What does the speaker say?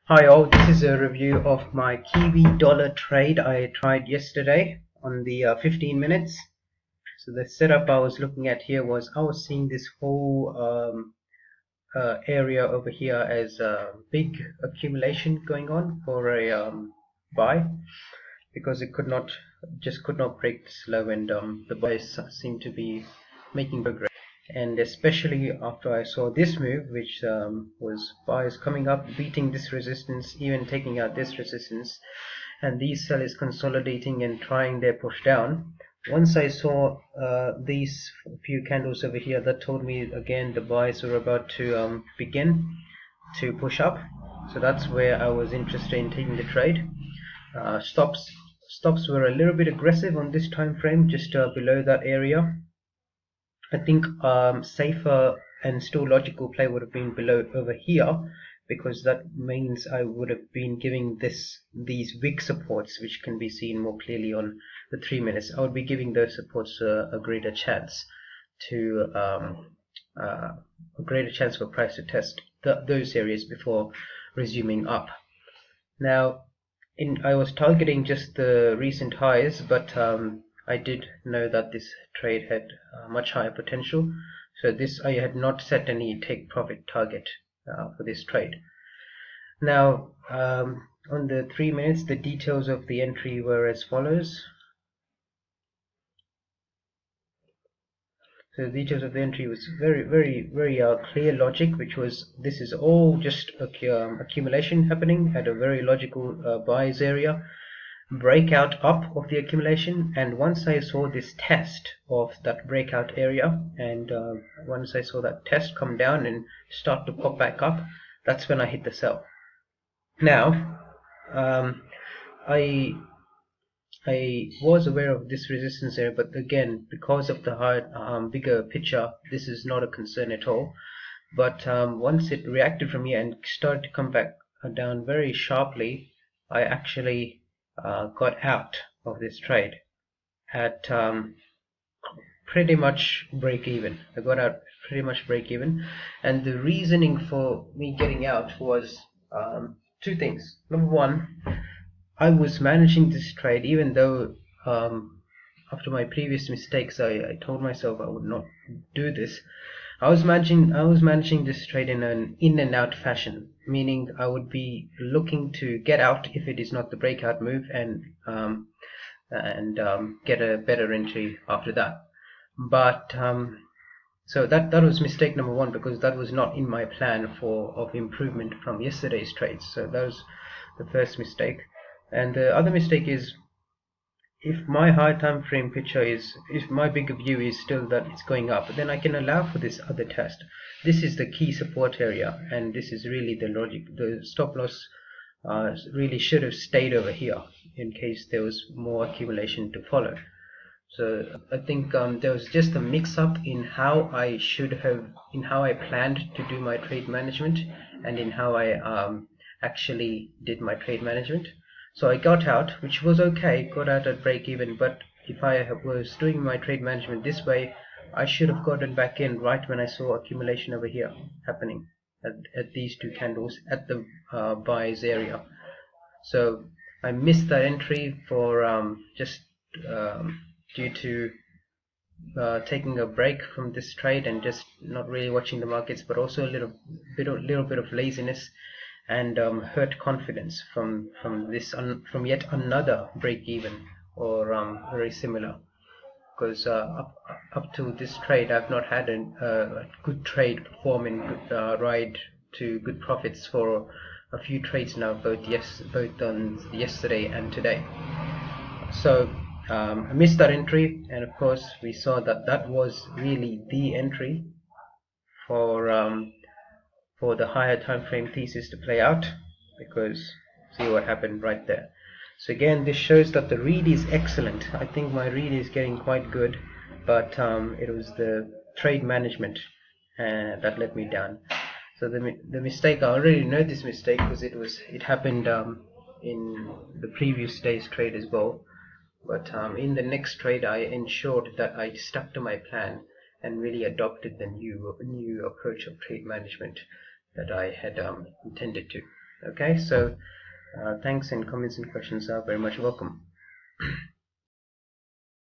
Hi all, this is a review of my Kiwi dollar trade I tried yesterday on the 15 minutes. So the setup I was looking at here was I was seeing this whole area over here as a big accumulation going on for a buy, because it could not break this low, and the buys seem to be making progress. And especially after I saw this move, which was buyers coming up, beating this resistance, even taking out this resistance, and these sellers consolidating and trying their push down. Once I saw these few candles over here, that told me again the buyers were about to begin to push up. So that's where I was interested in taking the trade. Stops were a little bit aggressive on this time frame, just below that area. I think safer and still logical play would have been below over here, because that means I would have been giving these wick supports, which can be seen more clearly on the 3 minutes. I would be giving those supports a greater chance to a greater chance for price to test those areas before resuming up. Now, I was targeting just the recent highs, but I did know that this trade had much higher potential, so I had not set any take profit target for this trade. Now, on the 3 minutes, the details of the entry were as follows. So the details of the entry was very clear logic, which was this is all just accumulation happening at a very logical buys area, breakout up of the accumulation, and once I saw this test of that breakout area, and once I saw that test come down and start to pop back up, that's when I hit the sell. Now, I was aware of this resistance area, but again, because of the bigger picture, this is not a concern at all. But once it reacted from here and started to come back down very sharply, I actually got out of this trade at pretty much break even. I got out pretty much break even, and the reasoning for me getting out was two things. Number one, I was managing this trade, even though after my previous mistakes I told myself I would not do this. I was managing this trade in an in and out fashion, meaning I would be looking to get out if it is not the breakout move, and get a better entry after that. But so that was mistake number one, because that was not in my plan of improvement from yesterday's trades. So that was the first mistake. And the other mistake is, if my high time frame picture is, if my bigger view is still that it's going up, then I can allow for this other test. This is the key support area, and this is really the logic. The stop loss really should have stayed over here in case there was more accumulation to follow. So I think there was just a mix-up in how I planned to do my trade management, and in how I actually did my trade management. So I got out, which was okay, got out at break even, but if I was doing my trade management this way, I should have gotten back in right when I saw accumulation over here happening at these two candles at the buys area. So I missed that entry for just due to taking a break from this trade and just not really watching the markets, but also a little bit of laziness and hurt confidence from yet another break even, or very similar, because up to this trade I've not had a good trade perform in good ride to good profits for a few trades now, both on yesterday and today. So I missed that entry, and of course we saw that was really the entry for the higher time frame thesis to play out, because see what happened right there. So again, this shows that the read is excellent. I think my read is getting quite good, but it was the trade management that let me down. So the mistake, I already know this mistake because it happened in the previous day's trade as well. But in the next trade, I ensured that I stuck to my plan and really adopted the new approach of trade management that I had intended to. Okay, so thanks, and comments and questions are very much welcome.